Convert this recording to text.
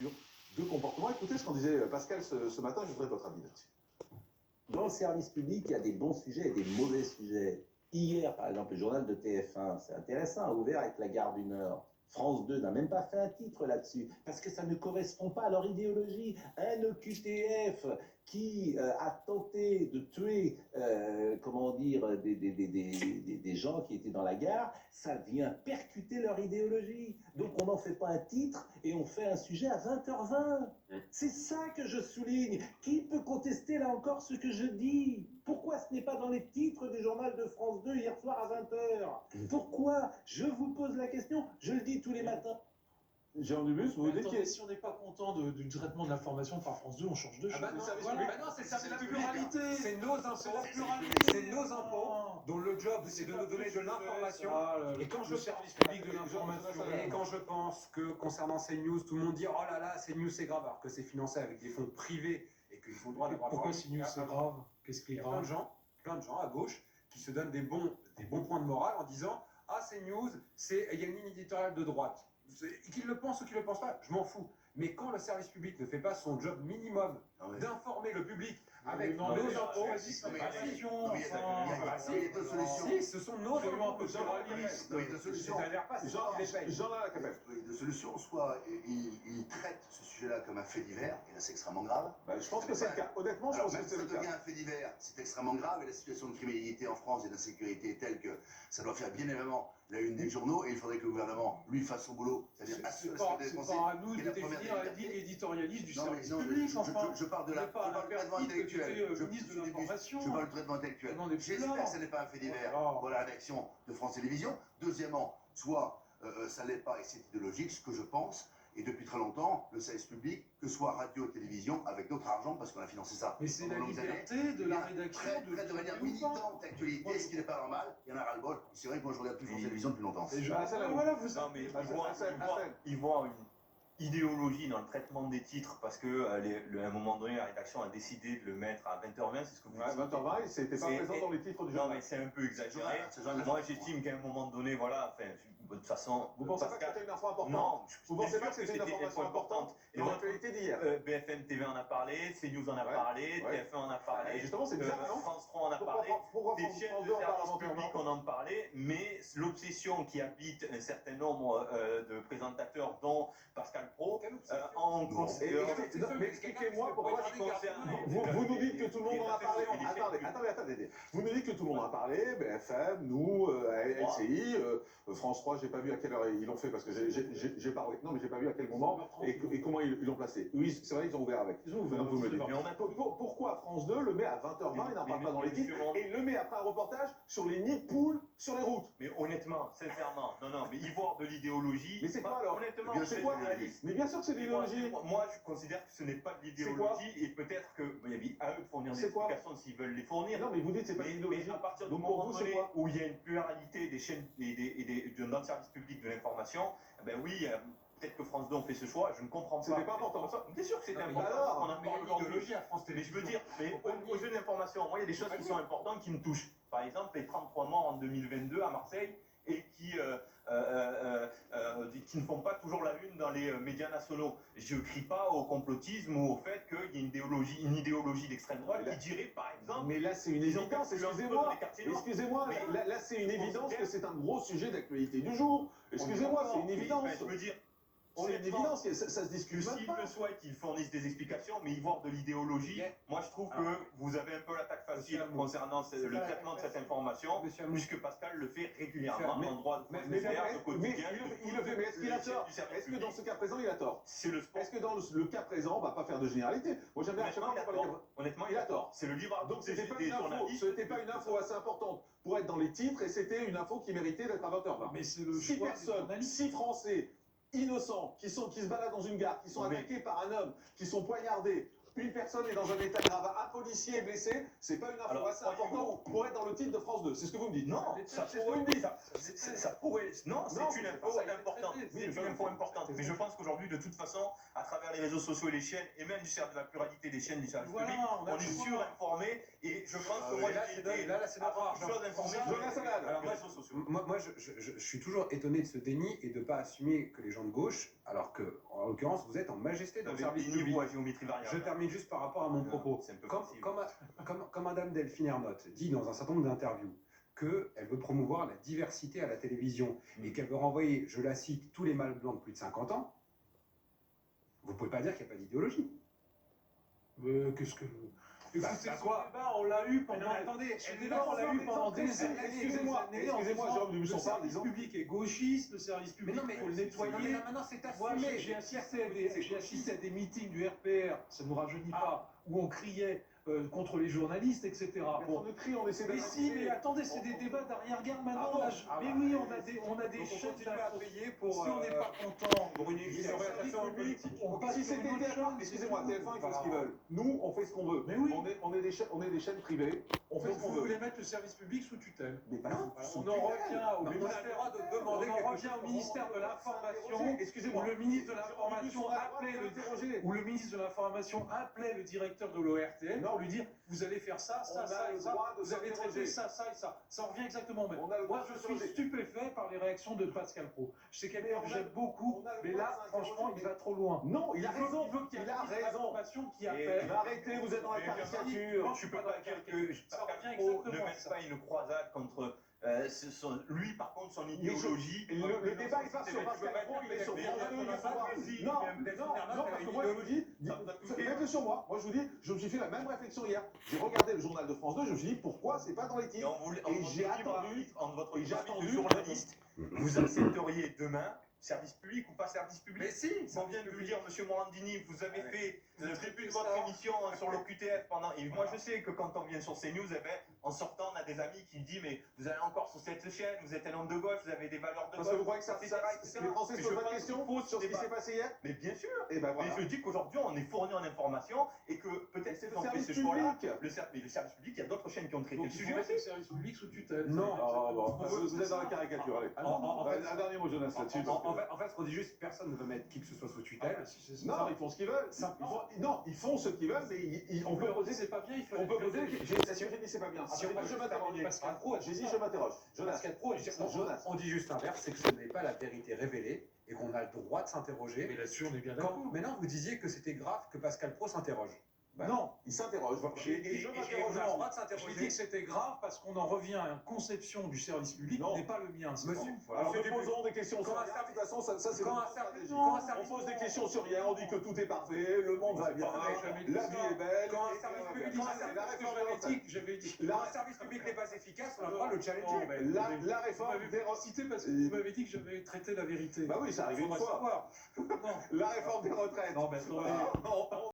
de comportement. Écoutez ce qu'en disait Pascal ce matin, je voudrais votre avis là-dessus. Dans le service public, il y a des bons sujets et des mauvais sujets. Hier, par exemple, le journal de TF1, c'est intéressant, a ouvert avec la gare du Nord. France 2 n'a même pas fait un titre là-dessus, parce que ça ne correspond pas à leur idéologie. Un OQTF qui a tenté de tuer, comment dire, des gens qui étaient dans la gare, ça vient percuter leur idéologie. Donc on n'en fait pas un titre et on fait un sujet à 20h20. C'est ça que je souligne. Qui peut contester là encore ce que je dis? Pourquoi ce n'est pas dans les titres du journal de France 2 hier soir à 20h? Pourquoi? Je vous pose la question, je le dis tous les matins. Jean Dubus, vous dites que si on n'est pas content du traitement de l'information par France 2, on change de chose. non, Voilà. bah non, c'est la pluralité. C'est nos impôts. C'est nos impôts dont le job c'est de nous donner de l'information. Et quand je service public de l'information. Et quand je pense que concernant CNews, tout le monde dit oh là là, CNews c'est grave, alors que c'est financé avec des fonds privés et qu'ils ont le droit d'avoir. Pourquoi CNews c'est grave? Qu'est-ce qui est grave? Plein de gens à gauche qui se donnent des bons points de morale en disant ah CNews, il y a une ligne éditoriale de droite. Qu'ils le pensent ou qu'ils le pensent pas, je m'en fous. Mais quand le service public ne fait pas son job minimum d'informer le public avec nos impôts, ce sont nos impôts. De solution, soit il traite ce sujet-là comme un fait divers, et là c'est extrêmement grave. Je pense que c'est le cas. Honnêtement, je pense que c'est le cas. Ça devient un fait divers, c'est extrêmement grave, et la situation de criminalité en France et d'insécurité est telle que ça doit faire bien évidemment la une des journaux, et il faudrait que le gouvernement, lui, fasse son boulot, c'est-à-dire assurer la sécurité des Français. C'est pas à nous de définir la ligne éditorialiste du service public, enfin. Je parle de la traitement intellectuel. Je parle du traitement intellectuel. J'espère que ce n'est pas un fait divers pour la rédaction de France Télévisions. Deuxièmement, soit ça ne l'est pas et c'est idéologique, ce que je pense. Et depuis très longtemps, le service public, que ce soit radio et télévision, avec notre argent, parce qu'on a financé ça. Mais c'est la liberté de la rédaction de manière militante d'actualité, ce qui n'est pas normal. Il y en a ras-le-bol. C'est vrai que moi je regarde plus France Télévisions depuis longtemps. Voilà, vous savez. Ils voient une idéologie dans le traitement des titres parce que à un moment donné la rédaction a décidé de le mettre à 20h20, c'est ce que vous dites. 20h20, c'était pas présent dans les titres du journal. Non mais c'est un peu exagéré. Moi j'estime qu'à un moment donné, voilà, enfin, de toute façon... Vous pensez pas que c'était une info importante? Non, vous pensez pas que c'était une information importante dans l'actualité d'hier? BFM TV en a parlé, CNews en a parlé, TF1 en a parlé, justement c'est bizarre, non? France 3 en a parlé, des chaînes de service public en ont parlé, mais l'obsession qui habite un certain nombre de présentateurs, dont Pascal Praud, en considérant... Mais expliquez-moi pourquoi vous nous dites que tout le monde en a parlé. Attendez. Vous nous dites que tout le monde en a parlé, BFM, nous, LCI, France 3, j'ai pas vu à quelle heure ils l'ont fait parce que j'ai pas non mais j'ai pas vu à quel moment et comment ils l'ont placé. Oui, c'est vrai, ils ont ouvert avec. Vous me dites. Pourquoi France 2 le met à 20h20 et n'en parle pas dans les titres et le met après un reportage sur les nids de poules sur les routes? Mais honnêtement, sincèrement, non, mais y voir de l'idéologie. Mais c'est quoi alors? Honnêtement, c'est quoi? Mais bien sûr que c'est de l'idéologie. Moi, je considère que ce n'est pas de l'idéologie et peut-être qu'il y a à eux de fournir des explications s'ils veulent les fournir. Non, mais vous dites c'est pas de l'idéologie. Mais à partir du moment donné où il y a une pluralité des chaînes dans le service public de l'information, ben oui, peut-être que France 2 ont fait ce choix, je ne comprends pas. C'était pas important. Bien sûr que c'était important. Alors, on a parlé d'idéologie à France Télé. Mais je veux dire, mais au jeu d'information, moi il y a des choses qui sont importantes qui me touchent. Par exemple, les 33 morts en 2022 à Marseille et qui ne font pas toujours la une dans les médias nationaux. Je ne crie pas au complotisme ou au fait qu'il y ait une idéologie d'extrême droite qui dirait, par exemple... Mais là, c'est une évidence, excusez-moi, là, c'est une évidence que c'est un gros sujet d'actualité du jour. Excusez-moi, c'est une évidence. Je veux dire... C'est une évidence, ça se discute même pas. S'ils le souhaitent, qu'ils fournissent des explications, mais y voir de l'idéologie, moi je trouve que vous avez un peu l'attaque facile concernant le traitement de cette information, puisque Pascal le fait régulièrement en droit de faire au quotidien. Il le fait, mais est-ce qu'il a tort? Est-ce que dans ce cas présent, il a tort? C'est le sport. Est-ce que dans le cas présent, on va pas faire de généralité? Moi j'aime bien à chaque fois. Honnêtement, il a tort. C'est le libre arbitre. Donc c'était pas une info, c'était pas une info assez importante pour être dans les titres, et c'était une info qui méritait d'être à 20h20. Mais c'est le 6 personnes, 6 Français innocents qui se baladent dans une gare, qui sont attaqués par un homme, qui sont poignardés, une personne est dans un état grave, un policier est blessé, c'est pas une info assez importante pour être dans le titre de France 2. C'est ce que vous me dites. Non, ça pourrait. Non, c'est une info importante. C'est une info importante. Mais je pense qu'aujourd'hui, de toute façon, à travers les réseaux sociaux et les chaînes, et même de la pluralité des chaînes du service public, on est surinformé. Et je pense que moi, j'ai été c'est notre chose informée sur les réseaux sociaux. Moi, je suis toujours étonné de ce déni et de ne pas assumer que les gens de gauche alors que, en l'occurrence, vous êtes en majesté dans le service Avec des public. niveaux à géométrie variable. Je termine juste par rapport à mon propos. C'est un peu Comme, facile. comme Madame Delphine Ernotte dit dans un certain nombre d'interviews qu'elle veut promouvoir la diversité à la télévision et qu'elle veut renvoyer, je la cite, tous les mâles blancs de plus de 50 ans, vous ne pouvez pas dire qu'il n'y a pas d'idéologie. Qu'est-ce que... Écoutez, bah ce quoi débat, on l'a eu pendant... Mais non, mais attendez, ce débat, on l'a eu pendant des années. Excusez-moi, Jérôme Dubuisson, Le service public est gauchiste, le service public, il faut le nettoyer. Maintenant, c'est Moi, assumé. j'ai assisté à des meetings du RPR, ça ne nous rajeunit pas, où on criait contre les journalistes, etc. On ne crie, on essaie Mais d'avancer. si, mais attendez, c'est des débats d'arrière-garde maintenant. Ah bon Mais oui, on a des Donc, on chaînes continue à payer pour... Si on n'est pas content pour une du service orientation public, politique. on passe Si sur c'était une autre TF1, chaîne. excusez-moi, TF1, ils font ce qu'ils veulent. Nous, on fait ce qu'on veut. Mais oui. On est des chaînes privées, on fait Donc ce qu'on vous veut. voulez mettre le service public sous tutelle. Mais pas Alors, on en revient au Mais on a le ministère, droit de demander on en quelque revient chose. au ministère de l'Information, Excusez-moi. où le ministre de l'Information appelait le directeur de l'ORTN pour lui dire vous allez faire ça, ça, On ça a et le ça, droit de vous allez s'interroger. traiter ça, ça et ça. Ça en revient exactement au même. On a le droit Moi, de je suis s'interroger. stupéfait par les réactions de Pascal Pro. Je sais quelqu'un on que a- j'aime beaucoup, on a le mais droit là, de s'interroger, franchement, il mais- va trop loin. Non, il a raison. Il veut qu'il y ait Il a un ministre de raison. l'Information qui appelle. Mais arrêtez, vous êtes dans la Mais caricature. tu peux pas dire que Ça Pascal revient Pro ne exactement à mène ça. pas une croisade contre lui, par contre, son Mais idéologie. Le débat, il part sur Pascal Pro, il est sur Mais France 2, il est sur moi. Non, parce que moi, je vous dis, même sur moi, moi, je vous dis, je me suis fait la même réflexion hier. J'ai regardé le journal de France 2, je me suis dit, pourquoi c'est pas dans les Et titres en j'ai attendu, votre et j'ai libre attendu de journaliste, vous accepteriez demain service public ou pas service public? Mais si, on vient de vous dire, monsieur Morandini, vous avez fait le début de votre émission sur l'OQTF pendant. Et moi, je sais que quand on vient sur CNews, eh ben, en sortant, on a des amis qui disent mais vous allez encore sur cette chaîne, vous êtes un homme de gauche, vous avez des valeurs de parce que vous gauche. croyez que etc., les Français Mais se posent je pas de pense questions qu'il faut sur ce qui débat. s'est passé hier? Mais bien sûr. Et ben voilà. Mais je dis qu'aujourd'hui, on est fourni en information et que peut-être C'est qu'ils le ont fait service ce choix-là. public. Le service public, il y a d'autres chaînes qui ont traité Donc le il faut sujet mettre aussi. le service public sous tutelle. Non. Ah, bon, vous êtes dans la caricature, allez. Un dernier mot, Jonas, là-dessus. En fait, ce qu'on dit juste, personne ne veut mettre qui que ce soit sous tutelle. Non, ils font ce qu'ils veulent. Non, ils font ce qu'ils veulent, mais on peut poser. C'est pas bien, il faut. On peut poser. J'ai dit c'est pas bien. Si on Je m'interroge. Pascal Pro, J'ai dit je m'interroge. Jonas. Pascal Pro, Jonas. On dit juste l'inverse, c'est que ce n'est pas la vérité révélée et qu'on a le droit de s'interroger. mais là-dessus, on est bien d'accord. Maintenant, vous disiez que c'était grave que Pascal Pro s'interroge. Non, Il s'interroge. Et on a le je droit de l'ai dit s'interroger. que c'était grave parce qu'on en revient à une conception du service public Non. qui n'est pas le mien. c'est Monsieur, tout. Alors, Monsieur nous posons des questions sur Quand un rien. De service- toute façon, ça c'est quand notre un service- stratégie. quand un service- On pose des questions sur rien, on dit que tout est parfait, le monde va bien, la vie est belle. Quand un et service ça va public- bien. quand un C'est service la Parce que réforme des retraites. j'avais dit. Quand un service public n'est pas efficace, on a le droit de le challenger. La réforme Vous des m'avez retraites. cité parce que vous m'avez dit que j'avais traité la vérité. Bah oui, ça arrive une Faudrait fois. savoir. Non. La réforme des retraites. Non, mais attendez. Ah,